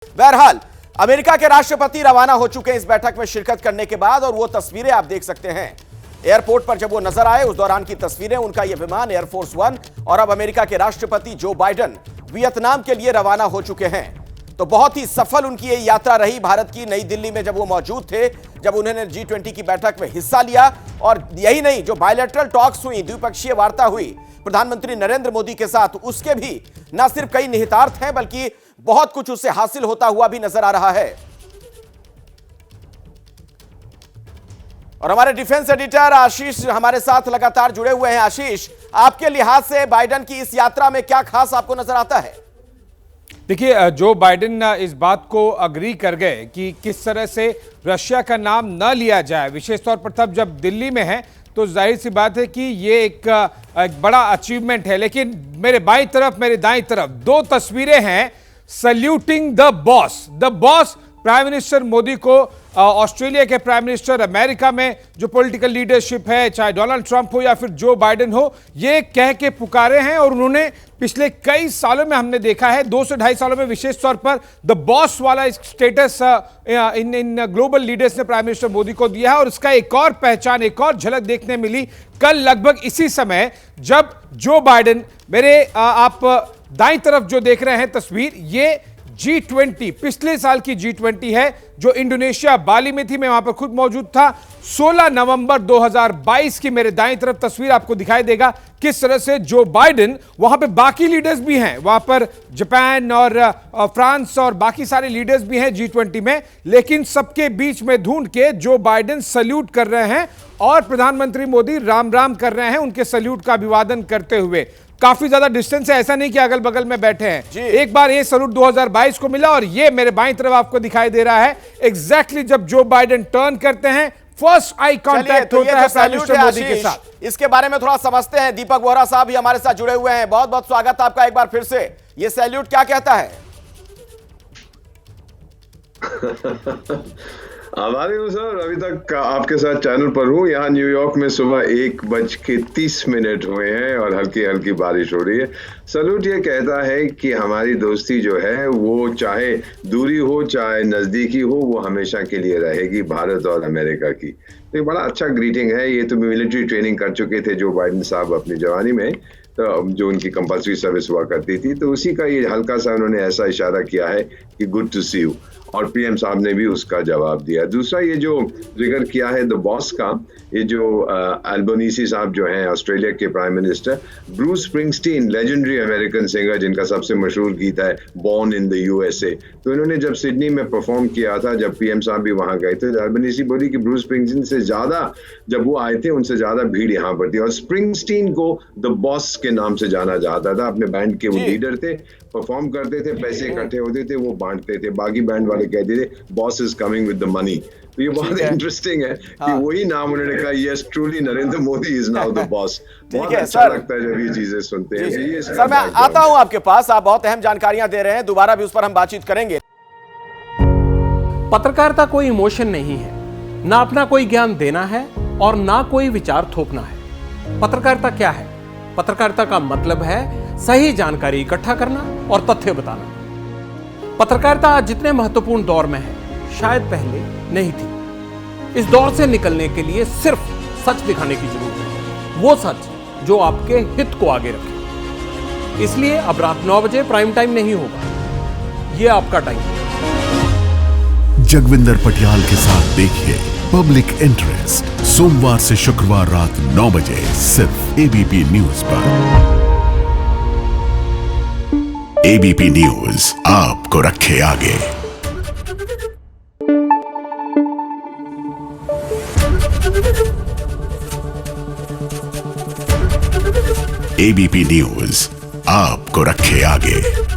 बहरहाल अमेरिका के राष्ट्रपति रवाना हो चुके हैं इस बैठक में शिरकत करने के बाद, और वो तस्वीरें आप देख सकते हैं एयरपोर्ट पर जब वो नजर आए उस दौरान की तस्वीरें। उनका यह विमान एयरफोर्स वन, और अब अमेरिका के राष्ट्रपति जो बाइडेन वियतनाम के लिए रवाना हो चुके हैं। तो बहुत ही सफल उनकी ये यात्रा रही भारत की। नई दिल्ली में जब वो मौजूद थे, जब उन्होंने G20 की बैठक में हिस्सा लिया, और यही नहीं, जो बायलैटरल टॉक्स हुई, द्विपक्षीय वार्ता हुई प्रधानमंत्री नरेंद्र मोदी के साथ, उसके भी न सिर्फ कई निहितार्थ हैं बल्कि बहुत कुछ उससे हासिल होता हुआ भी नजर आ रहा है। और हमारे डिफेंस एडिटर आशीष हमारे साथ लगातार जुड़े हुए हैं। आशीष, आपके लिहाज से बाइडेन की इस यात्रा में क्या खास आपको नजर आता है? देखिए, जो बाइडेन इस बात को अग्री कर गए कि किस तरह से रशिया का नाम न लिया जाए, विशेष तौर पर तब जब दिल्ली में है, तो जाहिर सी बात है कि ये एक बड़ा अचीवमेंट है। लेकिन मेरे बाईं तरफ, मेरे दाईं तरफ दो तस्वीरें हैं saluting the boss prime minister Modi को, ऑस्ट्रेलिया के प्राइम मिनिस्टर, अमेरिका में जो पॉलिटिकल लीडरशिप है, चाहे डोनाल्ड ट्रंप हो या फिर जो बाइडेन हो, ये कह के पुकारे हैं। और उन्होंने पिछले कई सालों में हमने देखा है, 2 से ढाई सालों में विशेष तौर पर द बॉस वाला स्टेटस इन ग्लोबल लीडर्स ने प्राइम मिनिस्टर मोदी को दिया है। और इसका एक और पहचान, एक और झलक देखने मिली कल लगभग इसी समय, जब जो बाइडेन, मेरे आप दाईं तरफ जो देख रहे हैं तस्वीर, ये G20 पिछले साल की G20 है जो इंडोनेशिया बाली में थी। मैं वहां पर खुद मौजूद था। 16 नवंबर 2022 की मेरे दाईं तरफ तस्वीर आपको दिखाई देगा किस तरह से जो बाइडेन, वहां पे बाकी लीडर्स भी हैं, वहां पर जापान और फ्रांस और बाकी सारे लीडर्स भी हैं G20 में, लेकिन सबके बीच में ढूंढ के जो बाइडेन सल्यूट कर रहे हैं और प्रधानमंत्री मोदी राम राम कर रहे हैं उनके सल्यूट का अभिवादन करते हुए। काफी ज्यादा डिस्टेंस है, ऐसा नहीं कि अगल बगल में बैठे हैं। एक बार ये सल्यूट 2022 को मिला, और ये मेरे बाईं तरफ आपको दिखाई दे रहा है एग्जैक्टली जब जो बाइडेन टर्न करते हैं, फर्स्ट आई कांटेक्ट होता है प्राइम मिनिस्टर मोदी के साथ। इसके बारे में थोड़ा समझते हैं। दीपक वोरा साहब भी हमारे साथ जुड़े हुए हैं। बहुत बहुत स्वागत आपका एक बार फिर से। ये सैल्यूट क्या कहता है? हमारे सर अभी तक आपके साथ चैनल पर हूँ। यहाँ न्यूयॉर्क में सुबह 1:30 हुए हैं और हल्की हल्की बारिश हो रही है। सल्यूट ये कहता है कि हमारी दोस्ती जो है वो चाहे दूरी हो चाहे नजदीकी हो, वो हमेशा के लिए रहेगी, भारत और अमेरिका की। तो ये बड़ा अच्छा ग्रीटिंग है। ये तो मिलिट्री ट्रेनिंग कर चुके थे जो बाइडेन साहब अपनी जवानी में, तो जो उनकी कंपल्सरी सर्विस हुआ करती थी, तो उसी का ये हल्का सा उन्होंने ऐसा इशारा किया है कि गुड टू सी यू, और पीएम साहब ने भी उसका जवाब दिया। दूसरा, ये जो जिक्र किया है द बॉस का, ये जो अल्बनीसी साहब जो हैं ऑस्ट्रेलिया के prime minister, Bruce Springsteen legendary American singer जिनका सबसे मशहूर गीत है बॉर्न इन द यूएसए, तो इन्होंने जब सिडनी में परफॉर्म किया था, जब पीएम साहब भी वहां गए थे, अल्बनीसी बोली कि ब्रूस स्प्रिंगस्टीन से ज्यादा जब वो आए थे उनसे ज्यादा भीड़ यहाँ पर थी, और स्प्रिंगस्टीन को द बॉस के नाम से जाना जाता था। अपने बैंड के वो लीडर थे, परफॉर्म करते थे, पैसे इकट्ठे होते थे, वो बांटते थे, बाकी बैंड वाले कहते थे boss is coming with the money. तो ये बहुत इंटरेस्टिंग है कि वही नाम उन्होंने कहा, yes truly Narendra Modi is now the boss. बहुत अच्छा लगता है जब ये चीजें सुनते हैं। सर, मैं आता हूं आपके पास, आप बहुत अहम जानकारियां दे रहे हैं, दोबारा भी उस पर हम बातचीत करेंगे। पत्रकारिता कोई इमोशन नहीं है, ना अपना कोई ज्ञान देना है और ना कोई विचार थोपना है। पत्रकारिता क्या है? पत्रकारिता का मतलब है सही जानकारी इकट्ठा करना और तथ्य बताना। पत्रकारिता आज जितने महत्वपूर्ण दौर में है, शायद पहले नहीं थी। इस दौर से निकलने के लिए सिर्फ सच दिखाने की जरूरत है, वो सच जो आपके हित को आगे रखे। इसलिए अब रात 9 बजे प्राइम टाइम नहीं होगा, ये आपका टाइम है। जगविंदर पटियाल के साथ देखिए पब्लिक इंटरेस्ट, सोमवार से शुक्रवार रात 9 बजे सिर्फ एबीपी न्यूज पर। एबीपी न्यूज आपको रखे आगे। एबीपी न्यूज आपको रखे आगे।